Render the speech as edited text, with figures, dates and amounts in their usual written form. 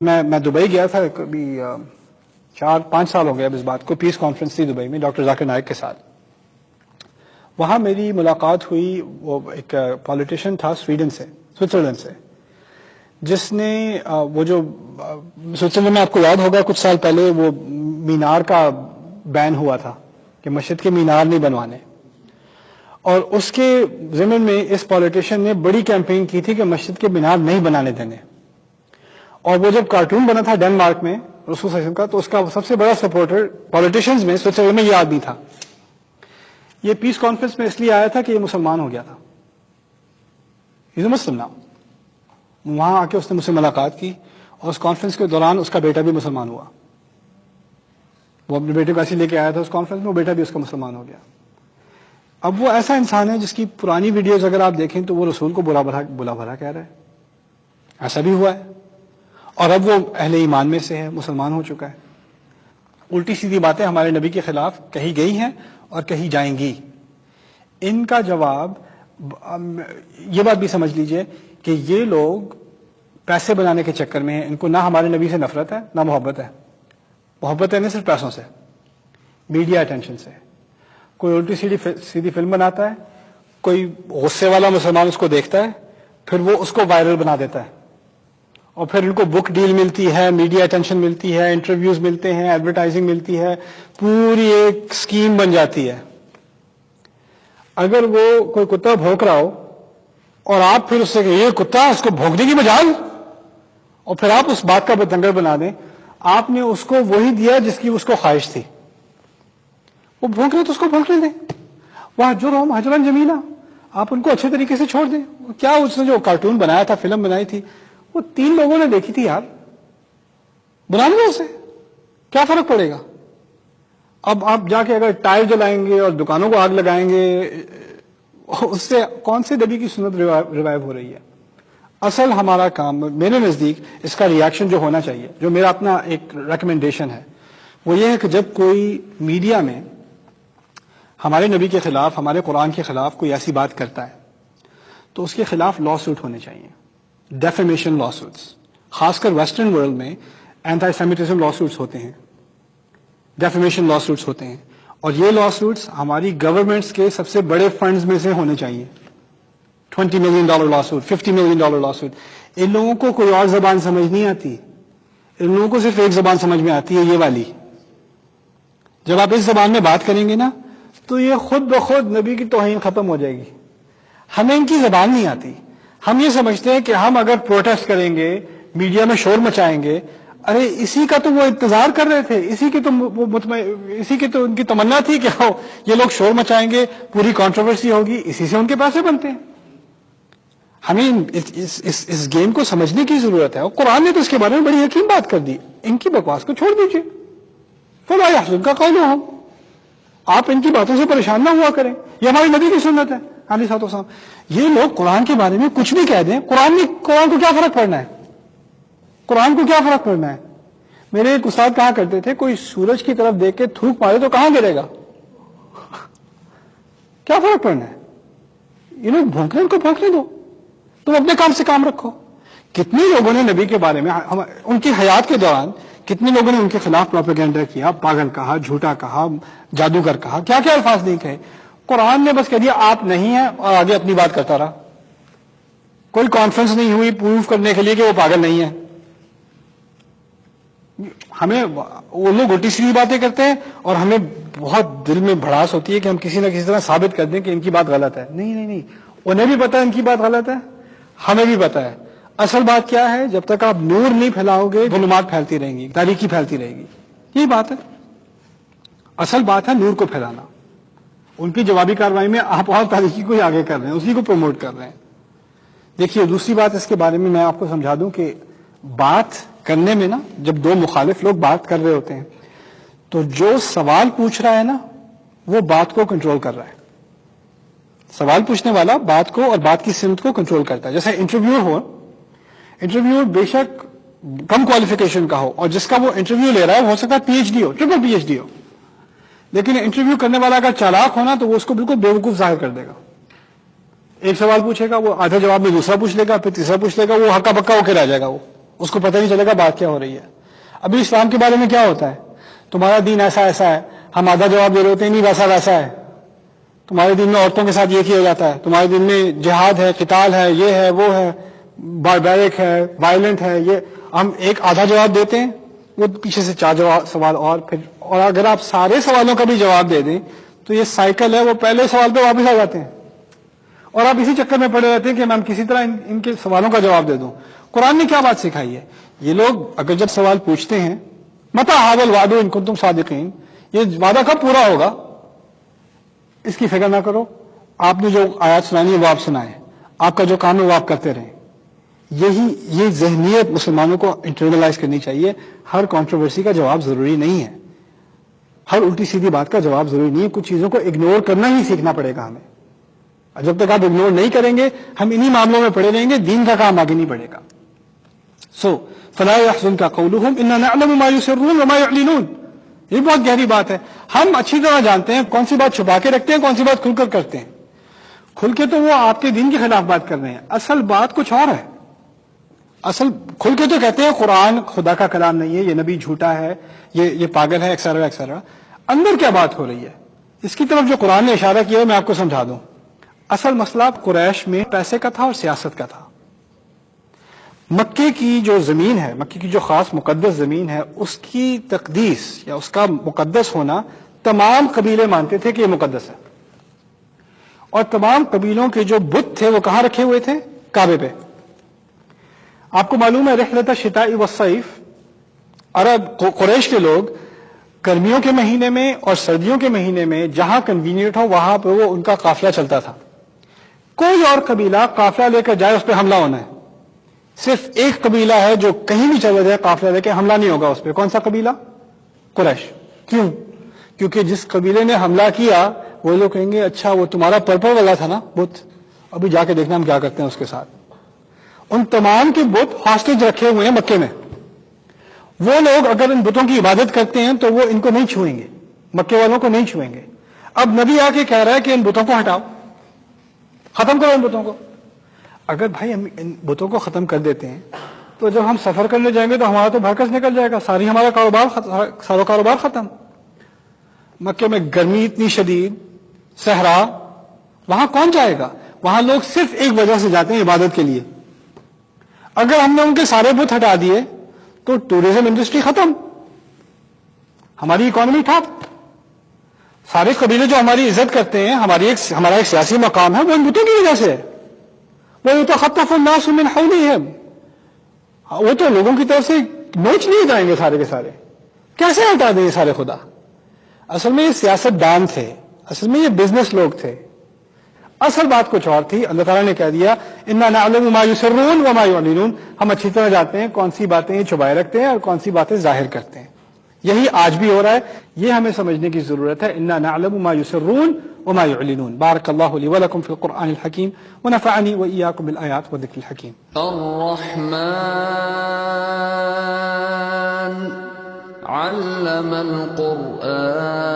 میں دبئی گیا تھا کبھی 4-5 سال ہو گیا اب اس بات کو. پیس کانفرنس تھی دبئی میں ڈاکٹر ذاکر نائک کے ساتھ. وہاں میری ملاقات ہوئی، وہ ایک پولیٹیشین تھا سوئٹزرلینڈ سے، جس نے وہ جو سوئٹزرلینڈ میں آپ کو یاد ہوگا کچھ سال پہلے وہ مینار کا بین ہوا تھا کہ مسجد کے مینار نہیں بنوانے، اور اس کے ضمن میں اس پولیٹیشین نے بڑی کیمپین کی تھی کہ مسجد کے مینار نہیں بنانے دینے. اور وہ جب کارٹون بنا تھا ڈنمارک میں رسول صلی اللہ علیہ وسلم کا، تو اس کا سب سے بڑا سپورٹر پولیٹیشینز میں سوئٹزرلینڈ میں یہ آدمی تھا. یہ پیس کانفرنس میں اس لیے آیا تھا کہ یہ مسلمان ہو گیا تھا، یہ مسلم نہ. وہاں آ کے اس نے مجھ سے ملاقات کی، اور اس کانفرنس کے دوران اس کا بیٹا بھی مسلمان ہوا. وہ اپنے بیٹے کو ایسے لے کے آیا تھا اس کانفرنس میں، وہ بیٹا بھی اس کا مسلمان ہو گیا. اب وہ ایسا انسان ہے جس کی پرانی ویڈیوز اگر آپ دیکھیں تو وہ رسول کو بلا بھلا کہہ رہا ہے. ایسا بھی ہوا ہے، اور اب وہ اہل ایمان میں سے ہے، مسلمان ہو چکا ہے. الٹی سیدھی باتیں ہمارے نبی کے خلاف کہی گئی ہیں اور کہی جائیں گی. ان کا جواب یہ بات بھی سمجھ لیجئے کہ یہ لوگ پیسے بنانے کے چکر میں ہیں. ان کو نہ ہمارے نبی سے نفرت ہے نہ محبت ہے. محبت ہے نہیں صرف پیسوں سے، میڈیا اٹینشن سے. کوئی الٹی سیدھی فلم بناتا ہے، کوئی غصے والا مسلمان اس کو دیکھتا ہے، پھر وہ اس کو وائرل بنا دیتا ہے، اور پھر ان کو بک ڈیل ملتی ہے، میڈیا اٹینشن ملتی ہے، انٹرویوز ملتے ہیں، ایڈورٹائزنگ ملتی ہے، پوری ایک سکیم بن جاتی ہے. اگر وہ کوئی کتا بھونک رہا ہو اور آپ پھر اس سے کہ یہ کتا، اس کو بھونکنے کی مجال، اور پھر آپ اس بات کا بتنگڑ بنا دیں، آپ نے اس کو وہی دیا جس کی اس کو خواہش تھی. وہ بھونک رہے تو اس کو بھونکنے دیں. وہاں جو رہو ہجرن جمیلہ، آپ ان کو اچھے طریقے سے چھوڑ دیں. کیا اس نے جو کارٹون بنایا تھا، فلم بنائی تھی، وہ 3 لوگوں نے دیکھی تھی یار، بنا لیں اسے، کیا فرق پڑے گا؟ اب آپ جا کے اگر ٹائر جلائیں گے اور دکانوں کو آگ لگائیں گے، اس سے کون سے نبی کی سنت ریوائیو ہو رہی ہے؟ اصل ہمارا کام میرے نزدیک اس کا ریاکشن جو ہونا چاہیے، جو میرا اپنا ایک ریکمنڈیشن ہے، وہ یہ ہے کہ جب کوئی میڈیا میں ہمارے نبی کے خلاف، ہمارے قرآن کے خلاف کوئی ایسی بات کرتا ہے تو اس کے خلاف لا سوٹ ہونے چاہیے، ڈیفیمیشن لا سوٹس. خاص کر ویسٹرن ورلڈ میں اینٹی سیمیٹزم لا سوٹس ہوتے ہیں، ڈیفیمیشن لا سوٹس ہوتے ہیں، اور یہ لا سوٹس ہماری گورنمنٹس کے سب سے بڑے فنڈز میں سے ہونے چاہیے. $20 ملین لا سوٹ، $50 ملین لا سوٹ. ان لوگوں کو کوئی اور زبان سمجھ نہیں آتی، ان لوگوں کو صرف ایک زبان سمجھ میں آتی ہے، یہ والی. جب آپ اس زبان میں بات کریں گے نا تو یہ خود بخود نبی کی توہین ختم ہو جائے گی. ہمیں ان کی زبان نہیں آتی. ہم یہ سمجھتے ہیں کہ ہم اگر پروٹیسٹ کریں گے، میڈیا میں شور مچائیں گے، ارے اسی کا تو وہ انتظار کر رہے تھے، اسی کی تو ان کی تمنا تھی کہ یہ لوگ شور مچائیں گے، پوری کنٹروورسی ہوگی، اسی سے ان کے پیسے بنتے ہیں. ہمیں اس گیم کو سمجھنے کی ضرورت ہے. اور قرآن نے تو اس کے بارے میں بڑی حکیم بات کر دی. ان کی بکواس کو چھوڑ دیجیے، فلا يحزنك قولهم، آپ ان کی باتوں سے پریشان نہ ہوا کریں. یہ ہماری نبی کی سنت ہے علیہ الصلوۃ والسلام. یہ لوگ قرآن کے بارے میں کچھ بھی کہہ دیں، قرآن کو کیا فرق پڑنا ہے؟ قرآن کو کیا فرق پڑنا ہے؟ میرے ایک استاد کہا کرتے تھے، کوئی سورج کی طرف دیکھ کے تھوک مارے تو کہاں گرے گا؟ کیا فرق پڑنا ہے؟ یہ لوگ بھونکنے، ان کو بھونکنے دو، تم اپنے کام سے کام رکھو. کتنے لوگوں نے نبی کے بارے میں ان کی حیات کے دوران کتنے لوگوں نے ان کے خلاف پروپیگنڈا کیا، پاگل کہا، جھوٹا کہا، جادوگر کہا، کیا کیا الفاظ نہیں کہے. قرآن نے بس کہہ دیا آپ نہیں ہیں، اور آگے اپنی بات کرتا رہا. کوئی کانفرنس نہیں ہوئی پروف کرنے کے لیے کہ وہ پاگل نہیں ہے. ہمیں وہ لوگ الٹی سیدھی باتیں کرتے ہیں، اور ہمیں بہت دل میں بھڑاس ہوتی ہے کہ ہم کسی نہ کسی طرح ثابت کر دیں کہ ان کی بات غلط ہے. نہیں، انہیں بھی پتا ہے ان کی بات غلط ہے، ہمیں بھی پتا ہے. اصل بات کیا ہے؟ جب تک آپ نور نہیں پھیلاؤ گے، ظلمات پھیلتی رہیں گی، تاریکی پھیلتی رہے گی. یہی بات ہے. اصل بات ہے نور کو پھیلانا. ان کی جوابی کارروائی میں آپ اور تاریکی کو ہی آگے کر رہے ہیں، اسی کو پروموٹ کر رہے ہیں. دیکھیے دوسری بات اس کے بارے میں آپ کو سمجھا دوں کہ بات کرنے میں نا، جب دو مخالف لوگ بات کر رہے ہوتے ہیں تو جو سوال پوچھ رہا ہے نا وہ بات کو کنٹرول کر رہا ہے. سوال پوچھنے والا بات کو اور بات کی سمت کو کنٹرول کرتا ہے. جیسے انٹرویو بے شک کم کوالیفیکیشن کا ہو، اور جس کا وہ انٹرویو لے رہا ہے ہو سکتا ہے PhD ہو، ٹرپل PhD ہو، لیکن انٹرویو کرنے والا اگر چالاک ہونا تو وہ اس کو بالکل بیوقوف ظاہر کر دے گا. ایک سوال پوچھے گا، وہ آدھے جواب میں دوسرا پوچھ لے گا، پھر تیسرا پوچھ لے گا، وہ ہکا بکا ہو کے رہ جائے گا. وہ اس کو پتہ نہیں چلے گا بات کیا ہو رہی ہے. ابھی اسلام کے بارے میں کیا ہوتا ہے, تمہارا دین ایسا ایسا ہے, ہم آدھا جواب دے رہے ہوتے ہیں نہیں ویسا ویسا ہے, تمہارے دین میں عورتوں کے ساتھ یہ کیا جاتا ہے, تمہارے دین میں جہاد ہے, قتال ہے, یہ ہے, وہ ہے, باربیرک ہے, وائلنٹ ہے, یہ. ہم ایک آدھا جواب دیتے ہیں, وہ پیچھے سے 4 سوال اور پھر, اور اگر آپ سارے سوالوں کا بھی جواب دے دیں تو یہ سائیکل ہے, وہ پہلے سوال پہ واپس آ جاتے ہیں اور آپ اسی چکر میں پڑے رہتے ہیں کہ میں کسی طرح ان کے سوالوں کا جواب دے دوں. قرآن نے کیا بات سکھائی ہے؟ یہ لوگ اگر جب سوال پوچھتے ہیں متى هذا الوعد ان کنتم صادقین, یہ وعدہ کب پورا ہوگا, اس کی فکر نہ کرو, آپ نے جو آیات سنانی ہے وہ آپ سنائیں, آپ کا جو کام ہے وہ آپ کرتے رہیں. یہ ذہنیت مسلمانوں کو انٹرنلائز کرنی چاہیے. ہر کنٹروورسی کا جواب ضروری نہیں ہے, ہر الٹی سیدھی بات کا جواب ضروری نہیں ہے. کچھ چیزوں کو اگنور کرنا ہی سیکھنا پڑے گا ہمیں. جب تک آپ اگنور نہیں کریں گے ہم انہی معاملوں میں پڑے رہیں گے, دین کا کام آگے نہیں بڑھے گا. فلا يحزنك قولهم اننا نعلم ما يسرون وما يعلنون. یہ بہت گہری بات ہے. ہم اچھی طرح جانتے ہیں کون سی بات چھپا کے رکھتے ہیں, کون سی بات کھل کر کرتے ہیں. کھل کے تو وہ آپ کے دین کے خلاف بات کر رہے ہیں, اصل بات کچھ اور ہے. اصل کھل کے تو کہتے ہیں قرآن خدا کا کلام نہیں ہے, یہ نبی جھوٹا ہے, یہ پاگل ہے, ایکسٹرا ایکسٹرا. اندر کیا بات ہو رہی ہے اس کی طرف جو قرآن نے اشارہ کیا ہے میں آپ کو سمجھا دوں. اصل مسئلہ قریش میں پیسے کا تھا اور سیاست کا تھا. مکے کی جو زمین ہے, مکے کی جو خاص مقدس زمین ہے, اس کی تقدیس یا اس کا مقدس ہونا تمام قبیلے مانتے تھے کہ یہ مقدس ہے. اور تمام قبیلوں کے جو بت تھے وہ کہاں رکھے ہوئے تھے؟ کعبے پہ. آپ کو معلوم ہے رحلۃ الشتاء والصیف, عرب قریش کے لوگ گرمیوں کے مہینے میں اور سردیوں کے مہینے میں جہاں کنوینئنٹ ہو وہاں پہ وہ ان کا قافلہ چلتا تھا. کوئی اور قبیلہ قافلہ لے کر جائے اس پہ حملہ ہونا ہے. صرف ایک قبیلہ ہے جو کہیں بھی چلا جائے قافلہ لے کے حملہ نہیں ہوگا اس پہ. کون سا قبیلہ؟ قریش. کیوں؟ کیونکہ جس قبیلے نے حملہ کیا وہ لوگ کہیں گے اچھا وہ تمہارا پرپل والا تھا نا بت, ابھی جا کے دیکھنا ہم کیا کرتے ہیں اس کے ساتھ. ان تمام کے بت ہاسٹیج رکھے ہوئے ہیں مکے میں. وہ لوگ اگر ان بتوں کی عبادت کرتے ہیں تو وہ ان کو نہیں چھوئیں گے, مکے والوں کو نہیں چھوئیں گے. اب نبی آ کے کہہ رہا ہے کہ ان بتوں کو ہٹاؤ, ختم کرو ان بتوں کو. اگر بھائی ہم ان بتوں کو ختم کر دیتے ہیں تو جب ہم سفر کرنے جائیں گے تو ہمارا تو بھرکس نکل جائے گا, سارا کاروبار ختم. مکے میں گرمی اتنی شدید, صحرا, وہاں کون جائے گا؟ وہاں لوگ صرف ایک وجہ سے جاتے ہیں, عبادت کے لیے. اگر ہم نے ان کے سارے بت ہٹا دیے تو ٹوریزم انڈسٹری ختم, ہماری اکانومی ٹھپ. سارے قبیلے جو ہماری عزت کرتے ہیں, ہمارا ایک سیاسی مقام ہے, وہ ان بتوں کی وجہ سے ہے. وَيُتَخَطَّفُ النَّاسُ مِنْ حَوْلِهِمْ, وہ تو لوگوں کی طرف سے نوچ لیے جائیں گے سارے کے سارے. کیسے ہٹا دیں یہ سارے خدا؟ اصل میں یہ سیاست دان تھے, اصل میں یہ بزنس لوگ تھے. اصل بات کچھ اور تھی. اللہ تعالیٰ نے کہہ دیا اِنَّا نَعْلَمُ مَا يُسِرُّونَ وَمَا يُعْلِنُونَ, ہم اچھی طرح جانتے ہیں کون سی باتیں یہ چھپائے رکھتے ہیں اور کون سی باتیں ظاہر کرتے ہیں. یہی آج بھی ہو رہا ہے, یہ ہمیں سمجھنے کی ضرورت ہے. اِنَّا نَعْلَمُ مَا يُسِرُّونَ وَمَا يُعْلِنُونَ. بارك الله لي ولكم في القرآن الحكيم ونفعني وإياكم بالآيات والذكر الحكيم. الرحمن علم القرآن